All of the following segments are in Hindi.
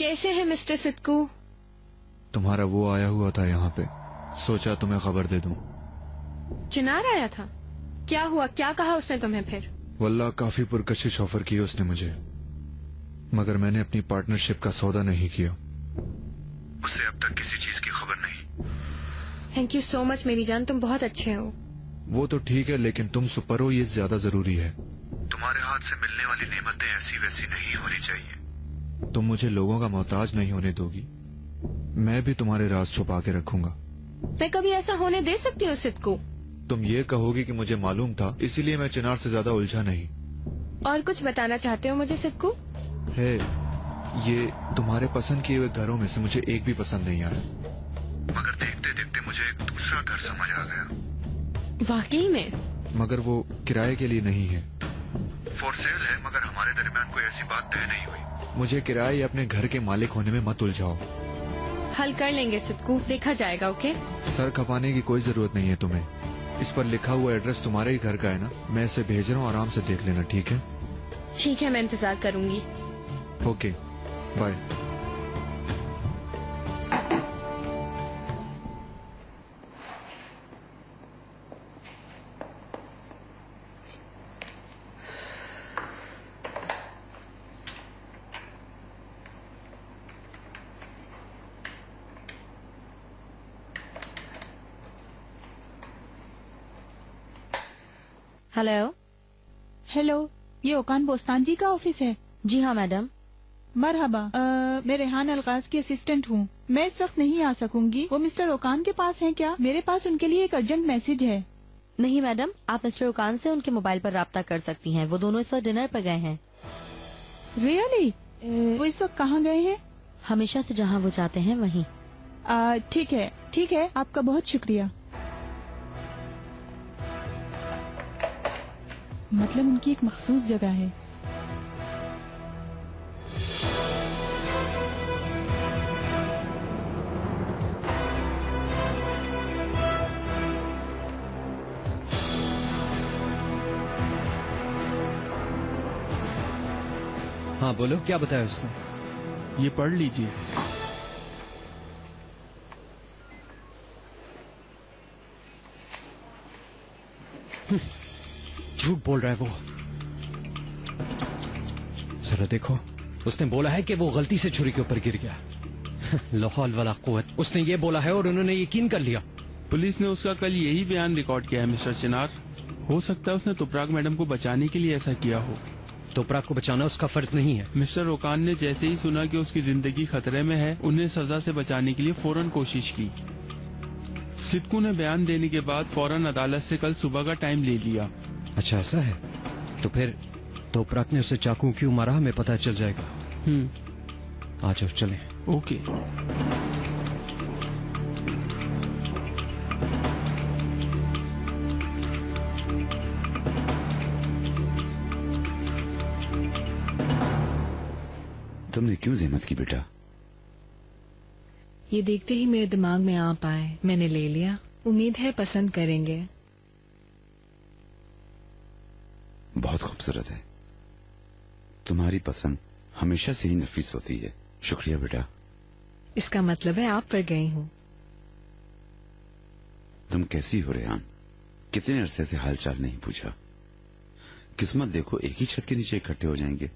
कैसे हैं मिस्टर सिद्कू? तुम्हारा वो आया हुआ था यहाँ पे, सोचा तुम्हें खबर दे दूं। चिनार आया था? क्या हुआ, क्या कहा उसने तुम्हें फिर? वल्लाह काफी पुरकशिश ऑफर की उसने मुझे, मगर मैंने अपनी पार्टनरशिप का सौदा नहीं किया। उसे अब तक किसी चीज की खबर नहीं। थैंक यू सो मच मेरी जान, तुम बहुत अच्छे हो। वो तो ठीक है, लेकिन तुम सुपर हो ये ज्यादा जरूरी है। तुम्हारे हाथ से मिलने वाली नेमतें ऐसी वैसी नहीं होनी चाहिए। तुम मुझे लोगों का मोहताज नहीं होने दोगी, मैं भी तुम्हारे राज छुपा के रखूंगा। मैं कभी ऐसा होने दे सकती हूँ सिद्कू? तुम ये कहोगी कि मुझे मालूम था, इसीलिए मैं चिनार से ज्यादा उलझा नहीं। और कुछ बताना चाहते हो मुझे सिद्कू? है, ये तुम्हारे पसंद किए हुए घरों में से मुझे एक भी पसंद नहीं आया, मगर देखते देखते मुझे एक दूसरा घर समझ आ गया। वाकई में? मगर वो किराए के लिए नहीं है, फॉर सेल है, मगर हमारे दरमियान कोई ऐसी बात तय नहीं हुई। मुझे किराए या अपने घर के मालिक होने में मत उलझाओ। हल कर लेंगे सिद्कू, देखा जाएगा। ओके, सर खपाने की कोई जरूरत नहीं है तुम्हें। इस पर लिखा हुआ एड्रेस तुम्हारे ही घर का है ना, मैं इसे भेज रहा हूँ, आराम से देख लेना। ठीक है? ठीक है, मैं इंतजार करूंगी। Okay, bye. हेलो। हेलो, ये ओकान बोस्तान जी का ऑफिस है? जी हाँ मैडम। मरहबा, मैं रेहान अलगाज की असिस्टेंट हूँ। मैं इस वक्त नहीं आ सकूंगी। वो मिस्टर ओकान के पास हैं क्या? मेरे पास उनके लिए एक अर्जेंट मैसेज है। नहीं मैडम, आप मिस्टर ओकान से उनके मोबाइल पर राब्ता कर सकती हैं। वो दोनों इस वक्त डिनर पर गए हैं। रियली? वो इस वक्त कहाँ गए हैं? हमेशा से जहाँ वो जाते हैं वहीं। ठीक है, ठीक है, आपका बहुत शुक्रिया। मतलब उनकी एक मखसूस जगह है। हाँ बोलो, क्या बताया उसने? ये पढ़ लीजिए। झूठ बोल रहा है वो। जरा देखो, उसने बोला है कि वो गलती से छुरी के ऊपर गिर गया। लाहौल वाला कुव्वत, उसने ये बोला है और उन्होंने यकीन कर लिया। पुलिस ने उसका कल यही बयान रिकॉर्ड किया है मिस्टर चिनार। हो सकता है उसने तुपराग मैडम को बचाने के लिए ऐसा किया हो। तुपराग को बचाना उसका फर्ज नहीं है। मिस्टर ओकान ने जैसे ही सुना कि उसकी जिंदगी खतरे में है, उन्हें सजा से बचाने के लिए फौरन कोशिश की। सिद्कू ने बयान देने के बाद फौरन अदालत से कल सुबह का टाइम ले लिया। अच्छा ऐसा है, तो फिर तुपराग ने उसे चाकू क्यों मारा हमें पता चल जाएगा। आ जाओ चलें। ओके। तुमने क्यों जहमत की बेटा? ये देखते ही मेरे दिमाग में आ पाए, मैंने ले लिया। उम्मीद है पसंद करेंगे। बहुत खूबसूरत है। तुम्हारी पसंद हमेशा से ही नफीस होती है। शुक्रिया बेटा। इसका मतलब है आप पर गई हूँ। तुम कैसी हो रेहान? कितने अरसे से हालचाल नहीं पूछा। किस्मत देखो, एक ही छत के नीचे इकट्ठे हो जाएंगे।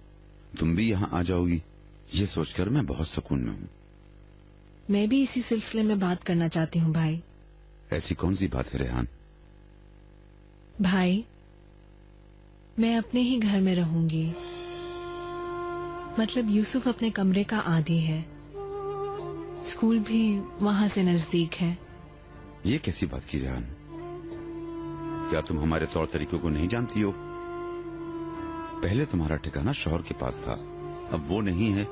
तुम भी यहाँ आ जाओगी, ये सोचकर मैं बहुत सुकून में हूँ। मैं भी इसी सिलसिले में बात करना चाहती हूँ भाई। ऐसी कौन सी बात है रेहान? भाई, मैं अपने ही घर में रहूंगी। मतलब यूसुफ अपने कमरे का आदी है, स्कूल भी वहाँ से नजदीक है। ये कैसी बात की रेहान? क्या तुम हमारे तौर तरीकों को नहीं जानती हो? पहले तुम्हारा ठिकाना शौहर के पास था, अब वो नहीं है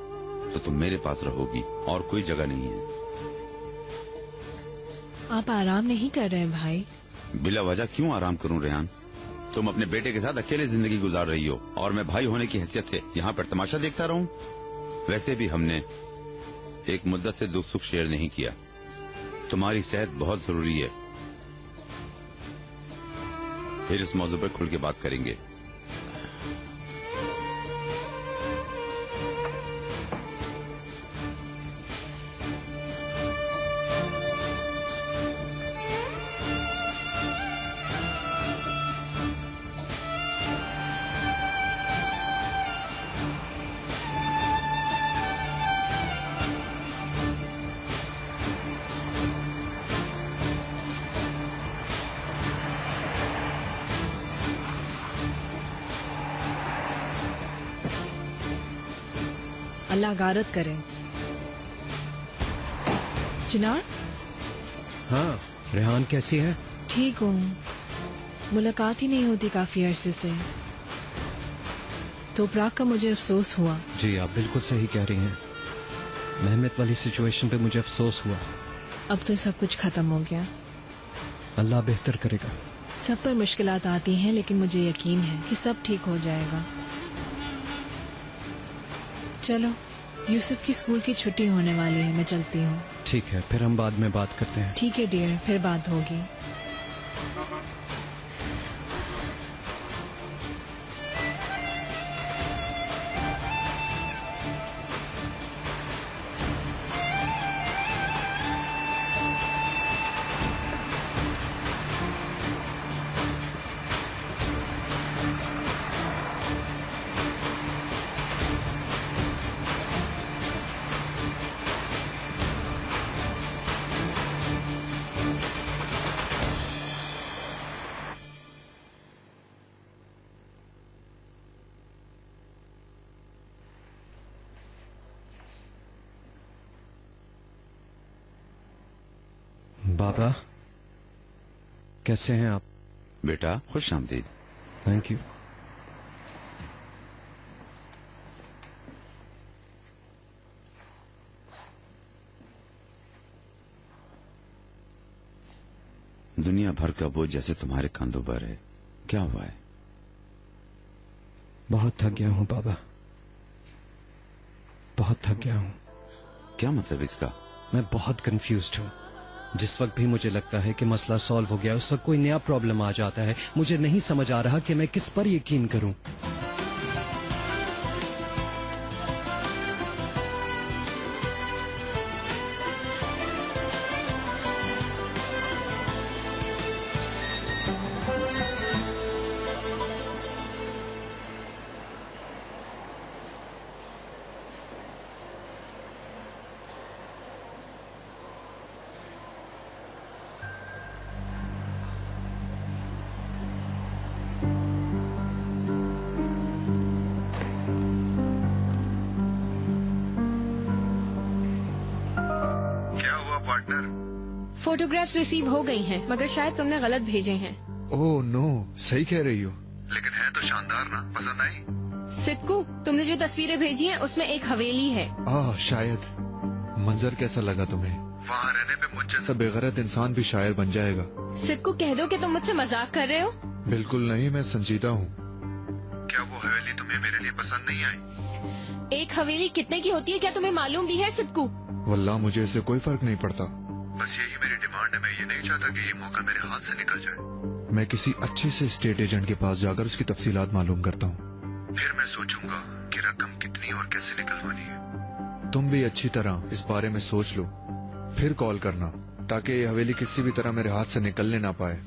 तो तुम मेरे पास रहोगी और कोई जगह नहीं है। आप आराम नहीं कर रहे हैं भाई? बिला वजह क्यों आराम करूं रेहान? तुम अपने बेटे के साथ अकेले जिंदगी गुजार रही हो और मैं भाई होने की हैसियत से यहाँ पर तमाशा देखता रहूं? वैसे भी हमने एक मुद्दत से दुख सुख शेयर नहीं किया। तुम्हारी सेहत बहुत जरूरी है। फिर इस मौजू पर खुल के बात करेंगे। अल्लाह गारत करे। चिनार, हाँ रेहान कैसी है? ठीक हूँ। मुलाकात ही नहीं होती काफी अरसे से। तो प्राग का मुझे अफसोस हुआ। जी आप बिल्कुल सही कह रही हैं। मेहमत वाली सिचुएशन पे मुझे अफसोस हुआ। अब तो सब कुछ खत्म हो गया। अल्लाह बेहतर करेगा। सब पर मुश्किलात आती हैं, लेकिन मुझे यकीन है कि सब ठीक हो जाएगा। चलो, यूसुफ की स्कूल की छुट्टी होने वाली है, मैं चलती हूँ। ठीक है, फिर हम बाद में बात करते हैं। ठीक है डियर, फिर बात होगी। बाबा कैसे हैं आप? बेटा खुश आमदीद। Thank you. दुनिया भर का बोझ जैसे तुम्हारे कंधों पर है, क्या हुआ है? बहुत थक गया हूँ बाबा, बहुत थक गया हूँ। क्या मतलब इसका? मैं बहुत कंफ्यूज्ड हूँ। जिस वक्त भी मुझे लगता है कि मसला सॉल्व हो गया, उस वक्त कोई नया प्रॉब्लम आ जाता है। मुझे नहीं समझ आ रहा कि मैं किस पर यकीन करूं। फोटोग्राफ्स रिसीव हो गई हैं, मगर शायद तुमने गलत भेजे हैं। ओह नो, सही कह रही हो, लेकिन है तो शानदार ना। पसंद आई? सिद्कू, तुमने जो तस्वीरें भेजी हैं उसमें एक हवेली है। शायद। मंजर कैसा लगा तुम्हें? वहाँ रहने पे मुझ जैसा बेगैरत इंसान भी शायर बन जाएगा। सिद्कू, कह दो कि तुम मुझसे मजाक कर रहे हो। बिल्कुल नहीं, मैं संजीदा हूँ। क्या वो हवेली तुम्हें मेरे लिए पसंद नहीं आई? एक हवेली कितने की होती है क्या तुम्हें मालूम भी है सिद्कू? वल्लाह मुझे इससे कोई फर्क नहीं पड़ता। बस यही मेरी डिमांड है। मैं ये नहीं चाहता कि ये मौका मेरे हाथ से निकल जाए। मैं किसी अच्छे से स्टेट एजेंट के पास जाकर उसकी तफसीलात मालूम करता हूँ, फिर मैं सोचूंगा कि रकम कितनी और कैसे निकलवानी है। तुम भी अच्छी तरह इस बारे में सोच लो, फिर कॉल करना, ताकि ये हवेली किसी भी तरह मेरे हाथ से निकलने ना पाए।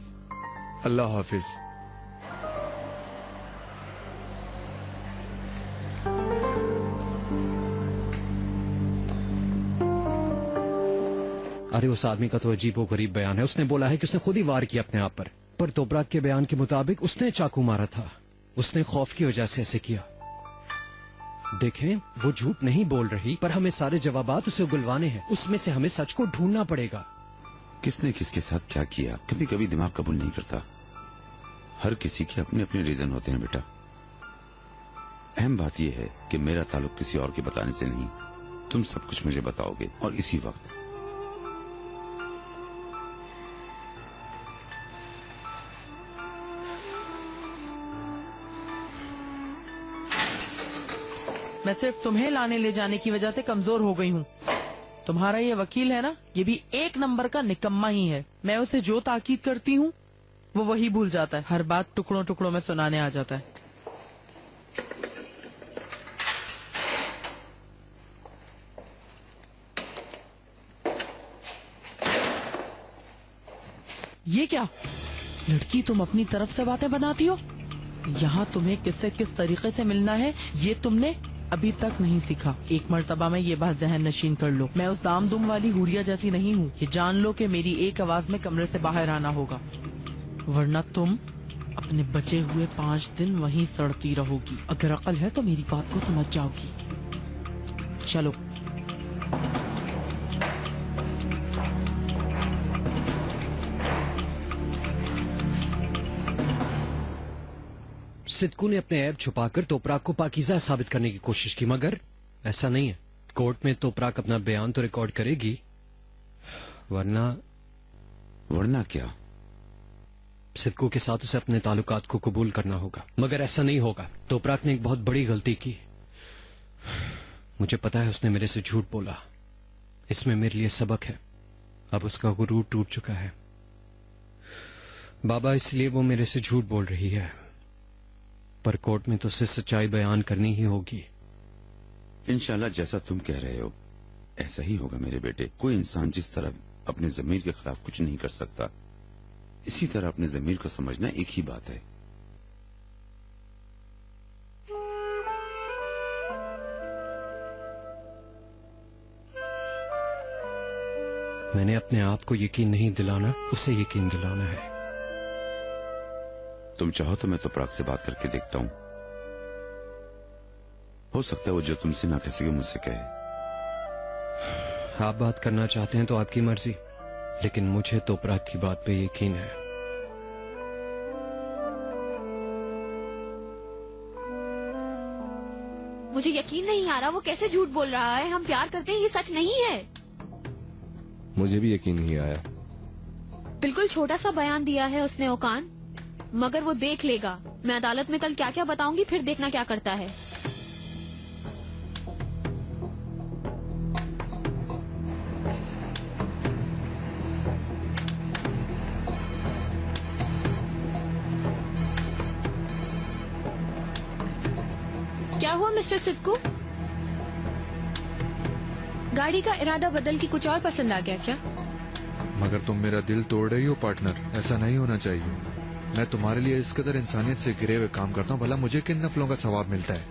अल्लाह हाफिज। अरे उस आदमी का तो अजीबो गरीब बयान है। उसने बोला है कि उसने खुद ही वार किया अपने आप पर। तोब्राक के बयान के मुताबिक उसने चाकू मारा था। उसने खौफ की वजह से ऐसे किया। देखें, वो झूठ नहीं बोल रही, पर हमें सारे जवाबात उसे उगलवाने हैं। उसमें से हमें सच को ढूंढना पड़ेगा। किसने किसके साथ क्या किया कभी कभी दिमाग कबूल नहीं करता। हर किसी के अपने अपने रीजन होते हैं बेटा। अहम बात यह है कि मेरा ताल्लुक किसी और के बताने से नहीं। तुम सब कुछ मुझे बताओगे और इसी वक्त। मैं सिर्फ तुम्हें लाने ले जाने की वजह से कमजोर हो गई हूँ। तुम्हारा ये वकील है ना, ये भी एक नंबर का निकम्मा ही है। मैं उसे जो ताकीद करती हूँ वो वही भूल जाता है। हर बात टुकड़ों टुकड़ों में सुनाने आ जाता है। ये क्या लड़की, तुम अपनी तरफ से बातें बनाती हो। यहाँ तुम्हें किससे किस तरीके से मिलना है ये तुमने अभी तक नहीं सीखा। एक मर्तबा में ये बात जहन नशीन कर लो। मैं उस दामदुम वाली हुरिया जैसी नहीं हूँ। ये जान लो कि मेरी एक आवाज में कमरे से बाहर आना होगा, वरना तुम अपने बचे हुए 5 दिन वहीं सड़ती रहोगी। अगर अकल है तो मेरी बात को समझ जाओगी। चलो। सिद्कू ने अपने ऐब छुपाकर तोपराक को पाकीज़ा साबित करने की कोशिश की, मगर ऐसा नहीं है। कोर्ट में तोपराक अपना बयान तो रिकॉर्ड करेगी, वरना क्या? सिद्कू के साथ उसे अपने ताल्लुकात को कबूल करना होगा, मगर ऐसा नहीं होगा। तोपराक ने एक बहुत बड़ी गलती की। मुझे पता है उसने मेरे से झूठ बोला। इसमें मेरे लिए सबक है। अब उसका गुरूर टूट चुका है बाबा, इसलिए वो मेरे से झूठ बोल रही है। पर कोर्ट में तो उसे सच्चाई बयान करनी ही होगी। इंशाल्लाह जैसा तुम कह रहे हो ऐसा ही होगा मेरे बेटे। कोई इंसान जिस तरह अपने ज़मीर के खिलाफ कुछ नहीं कर सकता, इसी तरह अपने ज़मीर को समझना एक ही बात है। मैंने अपने आप को यकीन नहीं दिलाना, उसे यकीन दिलाना है। तुम चाहो तो मैं तोपराक से बात करके देखता हूँ। हो सकता है वो जो तुमसे ना कह सके मुझसे कहे। आप बात करना चाहते हैं तो आपकी मर्जी, लेकिन मुझे तोपराक की बात पे यकीन है। मुझे यकीन नहीं आ रहा, वो कैसे झूठ बोल रहा है। हम प्यार करते हैं, ये सच नहीं है। मुझे भी यकीन नहीं आया। बिल्कुल छोटा सा बयान दिया है उसने ओकान, मगर वो देख लेगा। मैं अदालत में कल क्या क्या बताऊंगी, फिर देखना क्या करता है। क्या हुआ मिस्टर सिद्कू? गाड़ी का इरादा बदल के कुछ और पसंद आ गया क्या? मगर तुम मेरा दिल तोड़ रही हो पार्टनर, ऐसा नहीं होना चाहिए। मैं तुम्हारे लिए इस कदर इंसानियत से घिरे हुए काम करता हूँ, भला मुझे किन नफलों का सवाब मिलता है।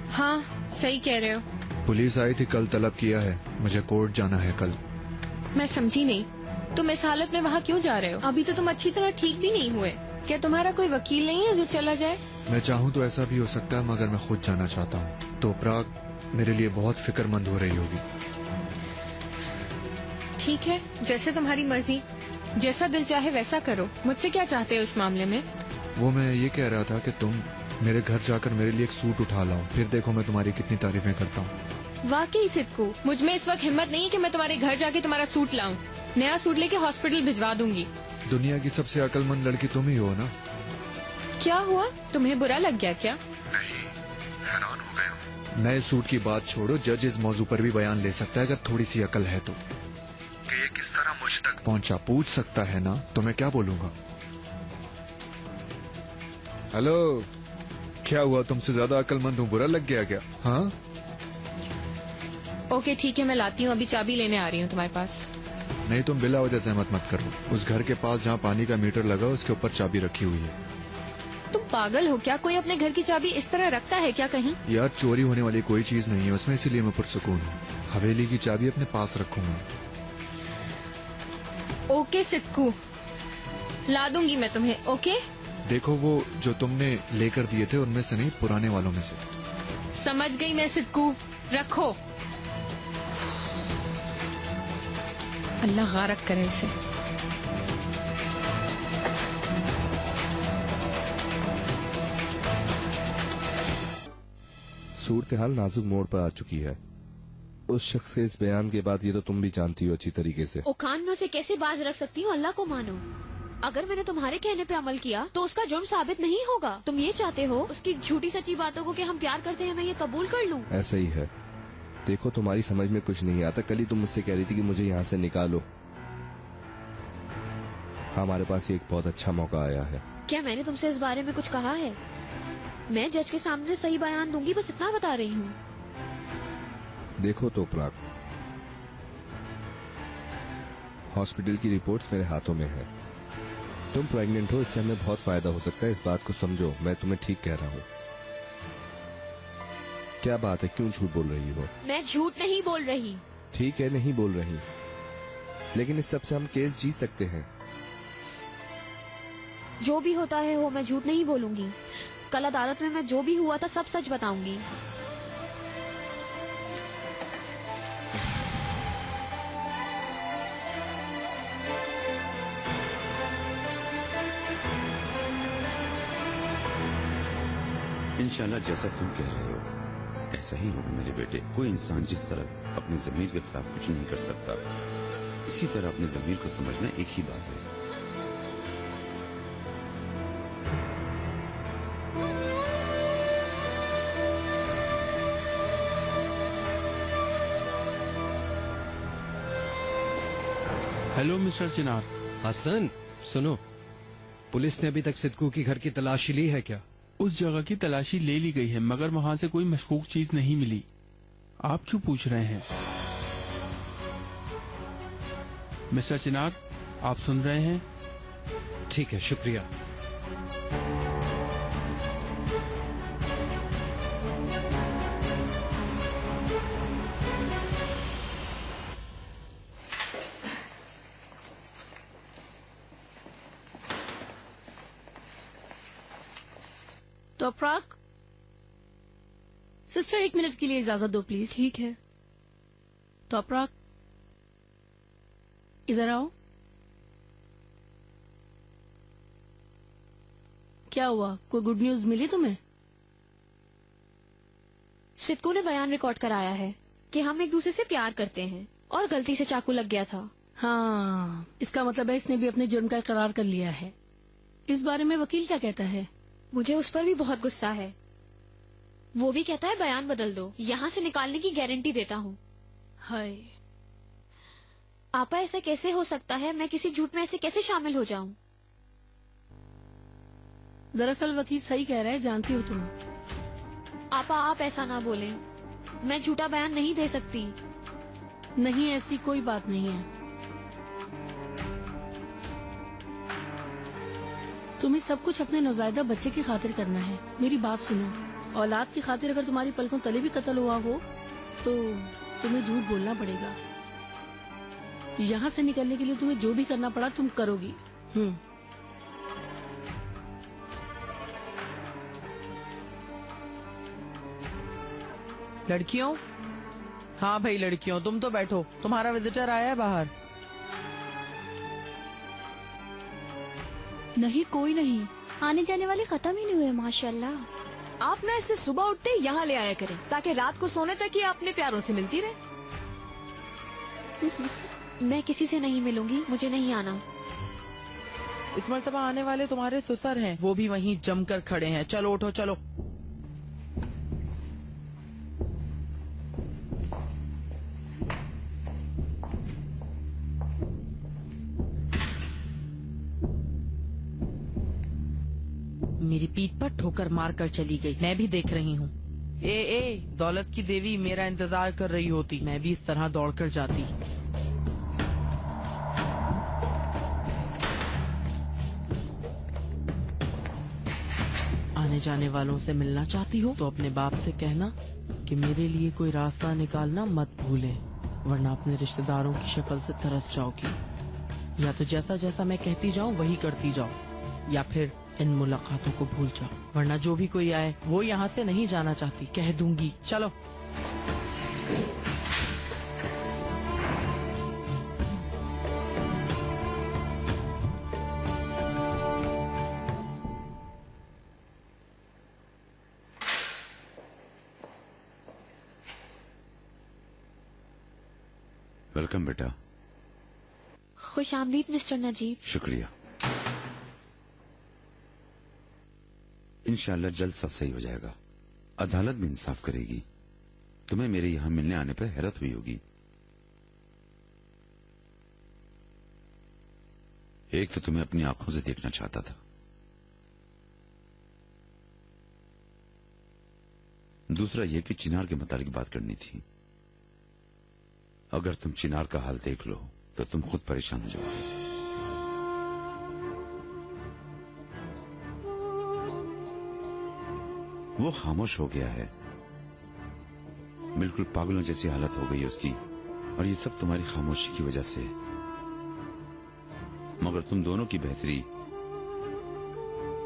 हाँ सही कह रहे हो। पुलिस आई थी, कल तलब किया है, मुझे कोर्ट जाना है कल। मैं समझी नहीं, तुम इस हालत में वहाँ क्यों जा रहे हो? अभी तो तुम अच्छी तरह ठीक भी नहीं हुए। क्या तुम्हारा कोई वकील नहीं है जो चला जाए? मैं चाहूँ तो ऐसा भी हो सकता है, मगर मैं खुद जाना चाहता हूँ। तोपराक मेरे लिए बहुत फिक्रमंद हो रही होगी। ठीक है, जैसे तुम्हारी मर्जी, जैसा दिल चाहे वैसा करो। मुझसे क्या चाहते हो इस मामले में? वो मैं ये कह रहा था कि तुम मेरे घर जाकर मेरे लिए एक सूट उठा लाओ, फिर देखो मैं तुम्हारी कितनी तारीफें करता हूँ। वाकई सिद्कू, मुझ में इस वक्त हिम्मत नहीं है कि मैं तुम्हारे घर जाके तुम्हारा सूट लाऊं। नया सूट लेके हॉस्पिटल भिजवा दूंगी। दुनिया की सबसे अक्लमंद लड़की तुम ही हो ना। क्या हुआ, तुम्हें बुरा लग गया क्या? नहीं, हैरान हो गया हूँ। नए सूट की बात छोड़ो, जज इस मौजू पर भी बयान ले सकता है अगर थोड़ी सी अकल है तो। कि ये किस तरह मुझ तक पहुंचा पूछ सकता है ना, तो मैं क्या बोलूंगा। हेलो, क्या हुआ, तुमसे ज्यादा अक्लमंद हूँ, बुरा लग गया क्या? हाँ ओके ठीक है, मैं लाती हूँ, अभी चाबी लेने आ रही हूँ तुम्हारे पास। नहीं, तुम बिला वजह सहमत मत करो। उस घर के पास जहाँ पानी का मीटर लगा उसके ऊपर चाबी रखी हुई है। तुम पागल हो क्या? कोई अपने घर की चाबी इस तरह रखता है क्या कहीं? यार चोरी होने वाली कोई चीज नहीं है उसमें, इसीलिए मैं पुरसुकून हूँ। हवेली की चाबी अपने पास रखूंगा। ओके सिद्कू, ला दूंगी मैं तुम्हें। ओके देखो वो जो तुमने लेकर दिए थे उनमें से नहीं, पुराने वालों में से। समझ गई मैं सिद्कू, रखो। अल्लाह गारक करे इसे। सूरत हाल नाजुक मोड़ पर आ चुकी है। उस शख्स के इस बयान के बाद ये तो तुम भी जानती हो अच्छी तरीके से। ओकान में उसे कैसे बाज रख सकती हूँ, अल्लाह को मानो। अगर मैंने तुम्हारे कहने पे अमल किया तो उसका जुर्म साबित नहीं होगा। तुम ये चाहते हो उसकी झूठी सच्ची बातों को कि हम प्यार करते हैं मैं ये कबूल कर लूं? ऐसा ही है। देखो तुम्हारी समझ में कुछ नहीं आता। कल ही तुम मुझसे कह रही थी कि मुझे यहाँ से निकालो। हमारे पास एक बहुत अच्छा मौका आया है। क्या मैंने तुमसे इस बारे में कुछ कहा है? मैं जज के सामने सही बयान दूंगी, बस इतना बता रही हूँ। देखो तोपराक, हॉस्पिटल की रिपोर्ट्स मेरे हाथों में है। तुम प्रेग्नेंट हो, इससे हमें बहुत फायदा हो सकता है। इस बात को समझो, मैं तुम्हें ठीक कह रहा हूँ। क्या बात है, क्यों झूठ बोल रही हो? मैं झूठ नहीं बोल रही। ठीक है, नहीं बोल रही, लेकिन इस सब से हम केस जीत सकते हैं। जो भी होता है हो, मैं झूठ नहीं बोलूंगी। कल अदालत में मैं जो भी हुआ था सब सच बताऊंगी। इंशाल्लाह जैसा तुम कह रहे हो ऐसा ही होगा मेरे बेटे। कोई इंसान जिस तरह अपने ज़मीर के खिलाफ कुछ नहीं कर सकता, इसी तरह अपने ज़मीर को समझना एक ही बात है। हेलो मिस्टर चिनार। हसन सुनो, पुलिस ने अभी तक सिद्दकू की घर की तलाशी ली है क्या? उस जगह की तलाशी ले ली गई है मगर वहाँ से कोई मशकूक चीज नहीं मिली। आप क्यों पूछ रहे हैं? मिस्टर चिनार, आप सुन रहे हैं? ठीक है, शुक्रिया। तो अफराक, सिस्टर 1 मिनट के लिए इजाजत दो प्लीज। ठीक है। तो अफराक, इधर आओ। क्या हुआ, कोई गुड न्यूज मिली तुम्हें? सिद्दकू ने बयान रिकॉर्ड कराया है कि हम एक दूसरे से प्यार करते हैं और गलती से चाकू लग गया था। हाँ, इसका मतलब है इसने भी अपने जुर्म का इकरार कर लिया है। इस बारे में वकील क्या कहता है? मुझे उस पर भी बहुत गुस्सा है। वो भी कहता है बयान बदल दो, यहाँ से निकालने की गारंटी देता हूँ। हाय आपा, ऐसा कैसे हो सकता है? मैं किसी झूठ में ऐसे कैसे शामिल हो जाऊँ? दरअसल वकील सही कह रहा है, जानती हो तुम। आपा, आप ऐसा ना बोलें। मैं झूठा बयान नहीं दे सकती। नहीं, ऐसी कोई बात नहीं है। तुम्हें सब कुछ अपने नौज़ायदा बच्चे की खातिर करना है। मेरी बात सुनो, औलाद की खातिर अगर तुम्हारी पलकों तले भी कत्ल हुआ हो तो तुम्हें झूठ बोलना पड़ेगा। यहाँ से निकलने के लिए तुम्हें जो भी करना पड़ा तुम करोगी। लड़कियों, हाँ भाई लड़कियों, तुम तो बैठो, तुम्हारा विजिटर आया है बाहर। नहीं, कोई नहीं। आने जाने वाले खत्म ही नहीं हुए माशाल्लाह। आप ना इसे सुबह उठते यहाँ ले आया करें ताकि रात को सोने तक ये अपने प्यारों से मिलती रहे। मैं किसी से नहीं मिलूंगी, मुझे नहीं आना। इस मर्तबा आने वाले तुम्हारे ससुर हैं, वो भी वहीं जमकर खड़े हैं। चलो उठो, चलो। मेरी पीठ पर ठोकर मार कर चली गई, मैं भी देख रही हूँ। ए दौलत की देवी, मेरा इंतजार कर रही होती, मैं भी इस तरह दौड़कर जाती। आने जाने वालों से मिलना चाहती हो तो अपने बाप से कहना कि मेरे लिए कोई रास्ता निकालना मत भूले, वरना अपने रिश्तेदारों की शक्ल से तरस जाओगी। या तो जैसा जैसा मैं कहती जाऊँ वही करती जाओ, या फिर इन मुलाकातों को भूल जाओ, वरना जो भी कोई आए वो यहाँ से नहीं जाना चाहती, कह दूंगी। चलो। वेलकम बेटा। खुश आमदीद मिस्टर नजीब। शुक्रिया। इंशाल्लाह जल्द सब सही हो जाएगा। अदालत भी इंसाफ करेगी। तुम्हें मेरे यहाँ मिलने आने पर हैरत हुई होगी। एक तो तुम्हें अपनी आंखों से देखना चाहता था, दूसरा ये कि चिनार के मुतालिक बात करनी थी। अगर तुम चिनार का हाल देख लो तो तुम खुद परेशान हो जाओगे। वो खामोश हो गया है, बिल्कुल पागलों जैसी हालत हो गई है उसकी, और ये सब तुम्हारी खामोशी की वजह से। मगर तुम दोनों की बेहतरी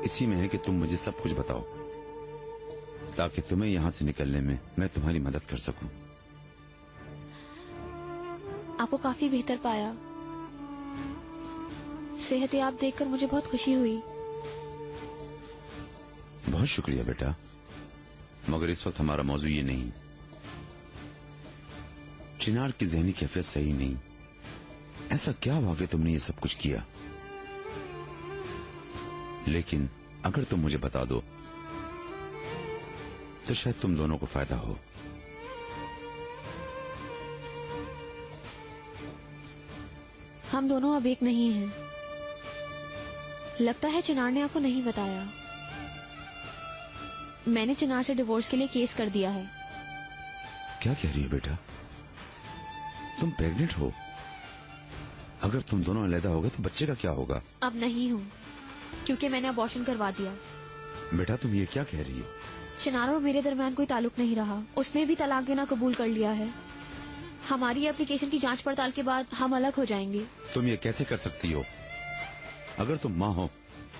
इसी में है कि तुम मुझे सब कुछ बताओ, ताकि तुम्हें यहां से निकलने में मैं तुम्हारी मदद कर सकूं। आपको काफी बेहतर पाया। सेहतयाब देखकर मुझे बहुत खुशी हुई। बहुत शुक्रिया बेटा। मगर इस वक्त हमारा मौजू ये नहीं। चिनार की ज़हनी कैफियत सही नहीं। ऐसा क्या हुआ कि तुमने ये सब कुछ किया? लेकिन अगर तुम मुझे बता दो तो शायद तुम दोनों को फायदा हो। हम दोनों अब एक नहीं हैं। लगता है चिनार ने आपको नहीं बताया। मैंने चिनार से डिवोर्स के लिए केस कर दिया है। क्या कह रही हो बेटा? तुम प्रेग्नेंट हो? अगर तुम दोनों अलग हो गए तो बच्चे का क्या होगा? अब नहीं हूँ, क्योंकि मैंने अबॉर्शन करवा दिया। बेटा तुम ये क्या कह रही हो? चिनार और मेरे दरमियान कोई ताल्लुक नहीं रहा। उसने भी तलाक देना कबूल कर लिया है। हमारी एप्लीकेशन की जांच पड़ताल के बाद हम अलग हो जाएंगे। तुम ये कैसे कर सकती हो? अगर तुम माँ हो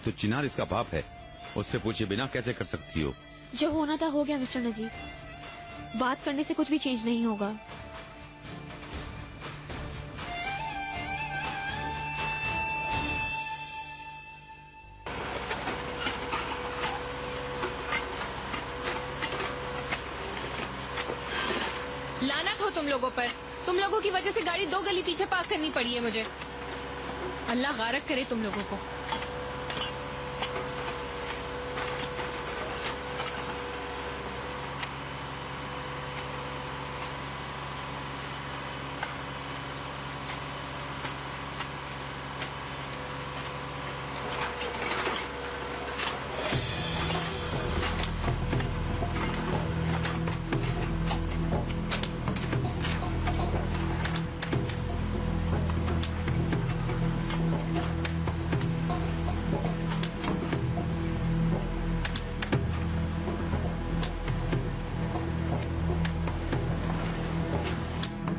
तो चिनार इसका बाप है, उससे पूछे बिना कैसे कर सकती हो? जो होना था हो गया मिस्टर नजीब। बात करने से कुछ भी चेंज नहीं होगा। लानत हो तुम लोगों पर। तुम लोगों की वजह से गाड़ी 2 गली पीछे पास करनी पड़ी है मुझे। अल्लाह गारक करे तुम लोगों को।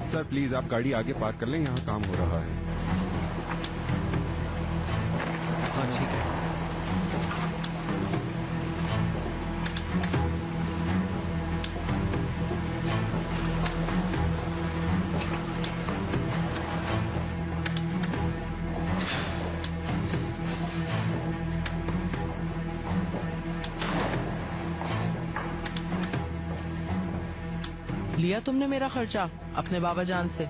सर प्लीज आप गाड़ी आगे पार्क कर लें, यहाँ काम हो रहा है। हाँ ठीक है। लिया तुमने मेरा खर्चा अपने बाबा जान से?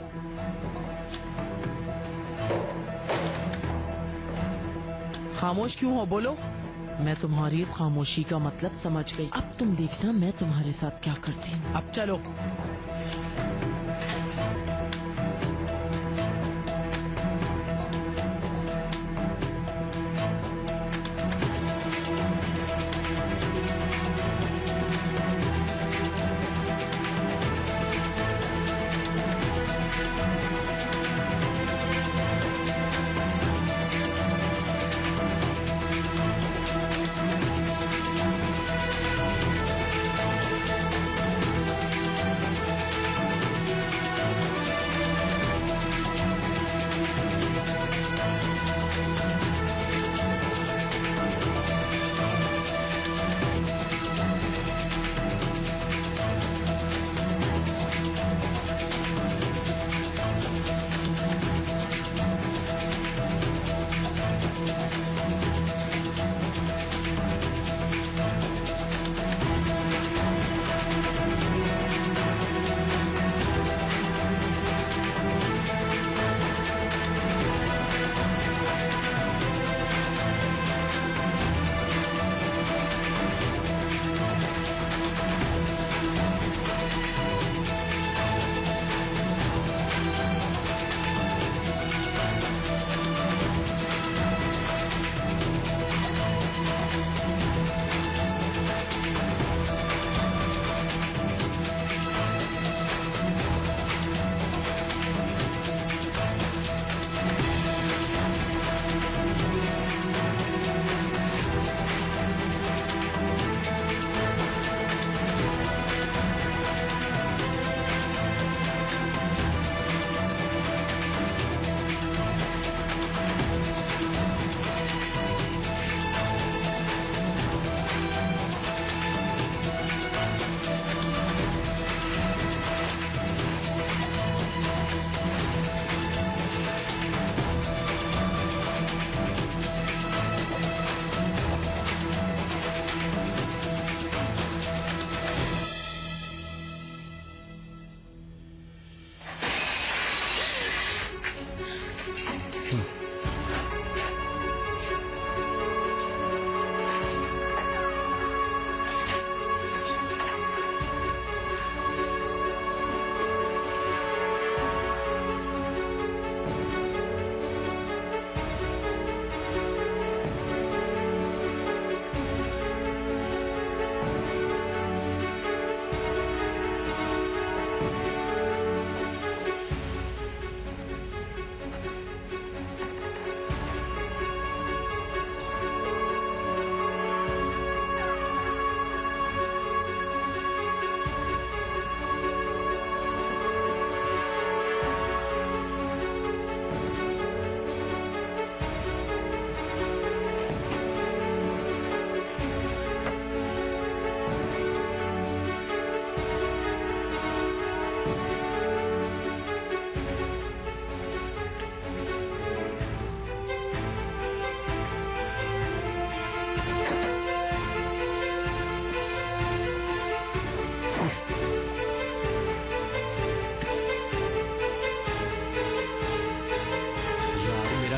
खामोश क्यों हो? बोलो। मैं तुम्हारी इस खामोशी का मतलब समझ गई। अब तुम देखना मैं तुम्हारे साथ क्या करती हूँ। अब चलो।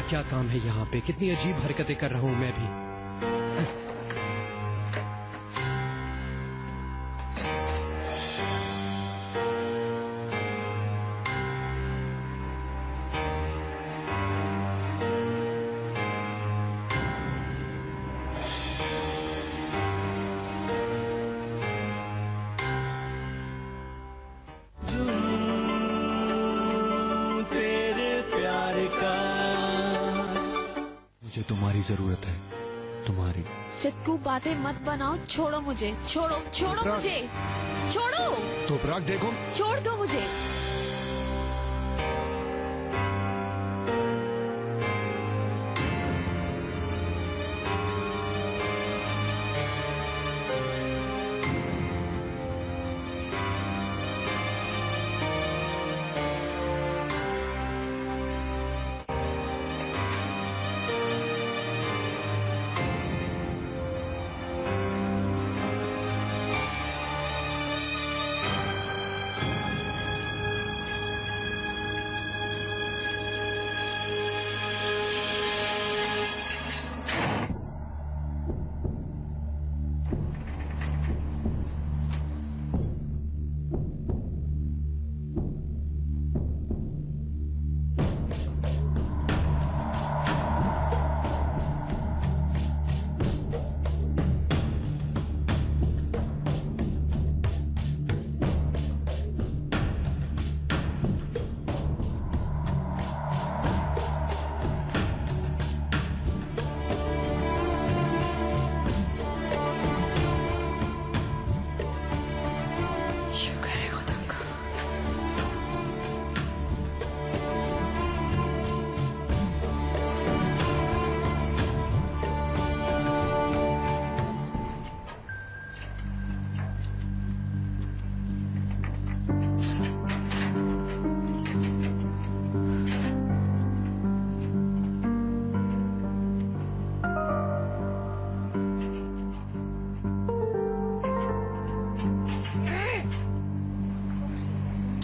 क्या काम है यहाँ पे? कितनी अजीब हरकतें कर रहा हूँ मैं भी। मुझे तुम्हारी जरूरत है, तुम्हारी। सिद्धू बातें मत बनाओ, छोड़ो मुझे, छोड़ो छोड़ो मुझे, छोड़ो। तो पराग देखो, छोड़ दो मुझे।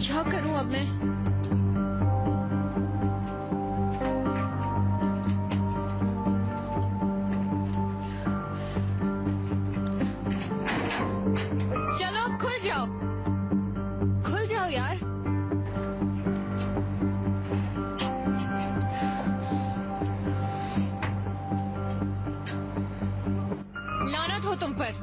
क्या करूं अब मैं? चलो खुल जाओ, खुल जाओ यार। लानत हो तुम पर।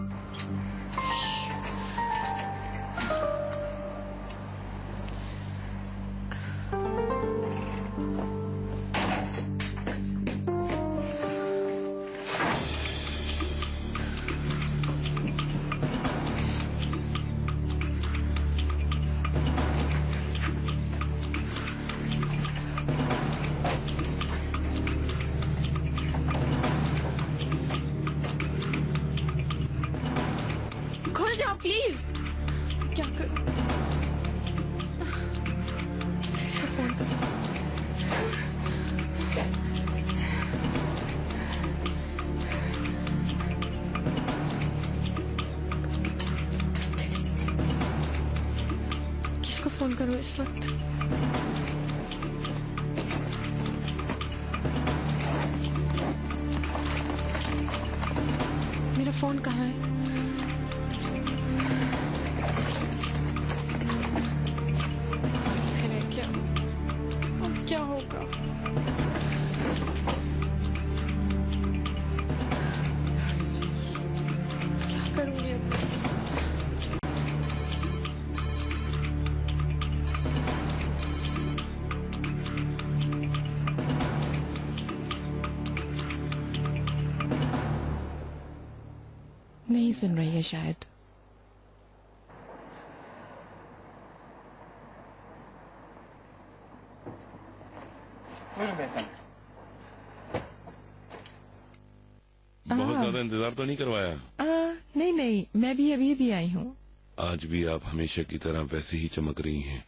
खुल जाओ प्लीज। क्या कर... फोन कर... किसको फोन करूं इस वक्त? मेरा फोन कहाँ है? क्या होगा? क्या करूंगी अब? नहीं सुन रही है शायद। बहुत ज्यादा इंतजार तो नहीं करवाया? नहीं नहीं, मैं भी अभी अभी आई हूँ। आज भी आप हमेशा की तरह वैसे ही चमक रही हैं।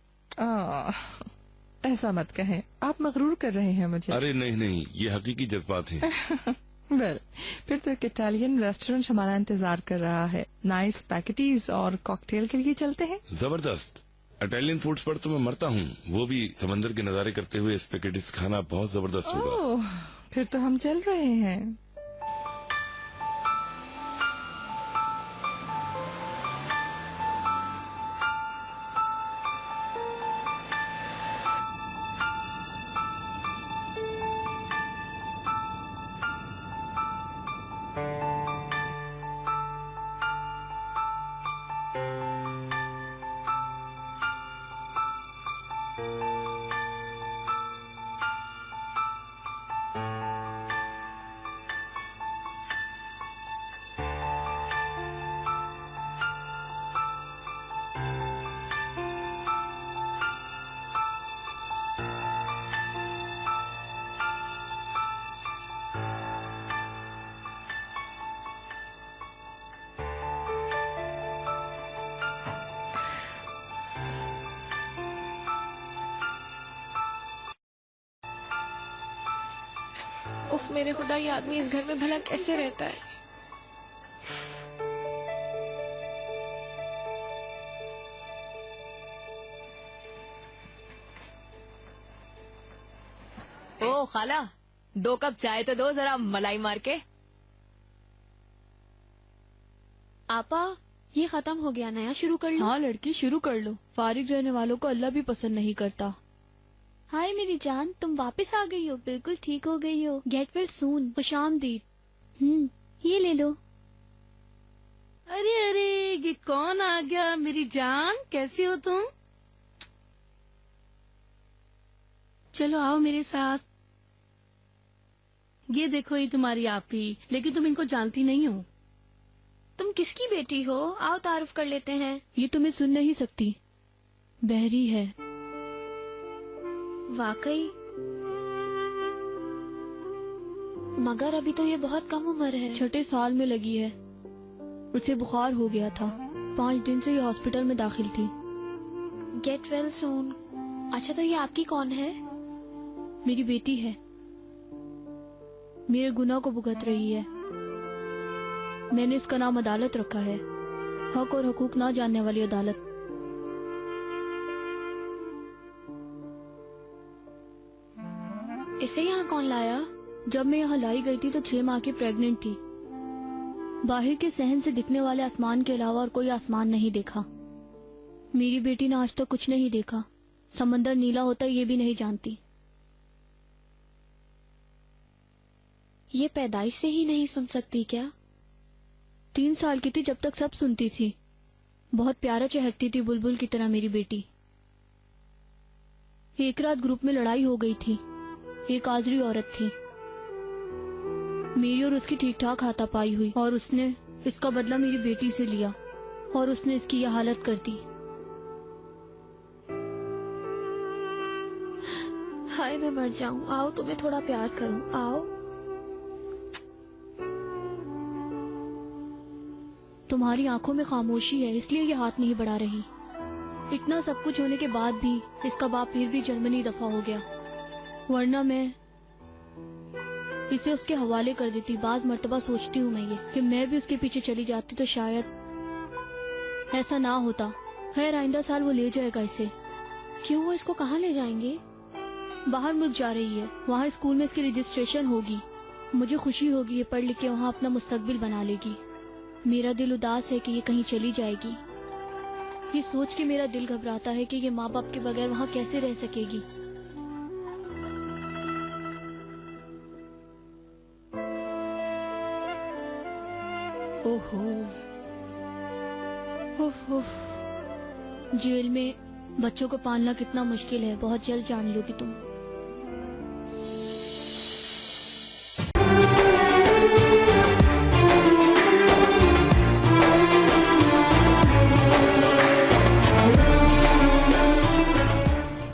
ऐसा मत कहें, आप मगरूर कर रहे हैं मुझे। अरे नहीं नहीं, ये हकीकी जज्बात हैं। वेल, फिर तो एक इटालियन रेस्टोरेंट हमारा इंतजार कर रहा है। नाइस पैकेटीज और कॉकटेल के लिए चलते हैं। जबरदस्त। इटालियन फूड्स पर तो मैं मरता हूँ, वो भी समंदर के नजारे करते हुए स्पेगेटीज खाना बहुत जबरदस्त होगा। ओह, फिर तो हम चल रहे हैं। उफ मेरे खुदा, ये आदमी इस घर में भला कैसे रहता है। ओ खाला, 2 कप चाय तो दो, जरा मलाई मार के। आपा, ये खत्म हो गया, नया शुरू कर लो। हाँ लड़की, शुरू कर लो। फारिग रहने वालों को अल्लाह भी पसंद नहीं करता। हाय मेरी जान, तुम वापस आ गई हो, बिल्कुल ठीक हो गई हो। Get well soon. खुशामदीद। ये ले लो। अरे अरे, ये कौन आ गया मेरी जान, कैसी हो तुम? चलो आओ मेरे साथ। ये देखो, ये तुम्हारी आपी, लेकिन तुम इनको जानती नहीं हो। तुम किसकी बेटी हो? आओ तारुफ कर लेते हैं। ये तुम्हें सुन नहीं सकती, बहरी है। वाकई? मगर अभी तो ये बहुत कम उम्र है। 6 साल में लगी है। उसे बुखार हो गया था, 5 दिन से ये हॉस्पिटल में दाखिल थी। गेट वेल सून। अच्छा, तो ये आपकी कौन है? मेरी बेटी है, मेरे गुनाह को भुगत रही है। मैंने इसका नाम अदालत रखा है, हक और हकूक ना जानने वाली अदालत। इसे यहाँ कौन लाया? जब मैं यहाँ लाई गई थी तो 6 माह की प्रेग्नेंट थी। बाहर के सहन से दिखने वाले आसमान के अलावा और कोई आसमान नहीं देखा। मेरी बेटी ने आज तक कुछ नहीं देखा, समंदर नीला होता ये भी नहीं जानती। ये पैदाइश से ही नहीं सुन सकती क्या? 3 साल की थी जब तक सब सुनती थी। बहुत प्यारा चहकती थी बुलबुल की तरह मेरी बेटी। एक रात ग्रुप में लड़ाई हो गई थी। एक आजरी औरत थी, मेरी और उसकी ठीक ठाक हाथापाई हुई और उसने इसका बदला मेरी बेटी से लिया और उसने इसकी यह हालत कर दी। हाय मैं मर जाऊं। आओ तुम्हें थोड़ा प्यार करूं, आओ। तुम्हारी आंखों में खामोशी है, इसलिए ये हाथ नहीं बढ़ा रही। इतना सब कुछ होने के बाद भी इसका बाप फिर भी जर्मनी दफा हो गया, वरना मैं इसे उसके हवाले कर देती। बाज मर्तबा सोचती हूँ मैं ये कि मैं भी उसके पीछे चली जाती तो शायद ऐसा ना होता। खैर आइंदा साल वो ले जाएगा इसे। क्यों, वो इसको कहाँ ले जाएंगे? बाहर मुल्क जा रही है, वहाँ स्कूल में इसकी रजिस्ट्रेशन होगी। मुझे खुशी होगी ये पढ़ लिख के वहाँ अपना मुस्तकबिल बना लेगी। मेरा दिल उदास है कि ये कहीं चली जाएगी। ये सोच के मेरा दिल घबराता है कि ये माँ बाप के बगैर वहाँ कैसे रह सकेगी। ओहो, उफ उफ। जेल में बच्चों को पालना कितना मुश्किल है, बहुत जल्द जान लोगी तुम।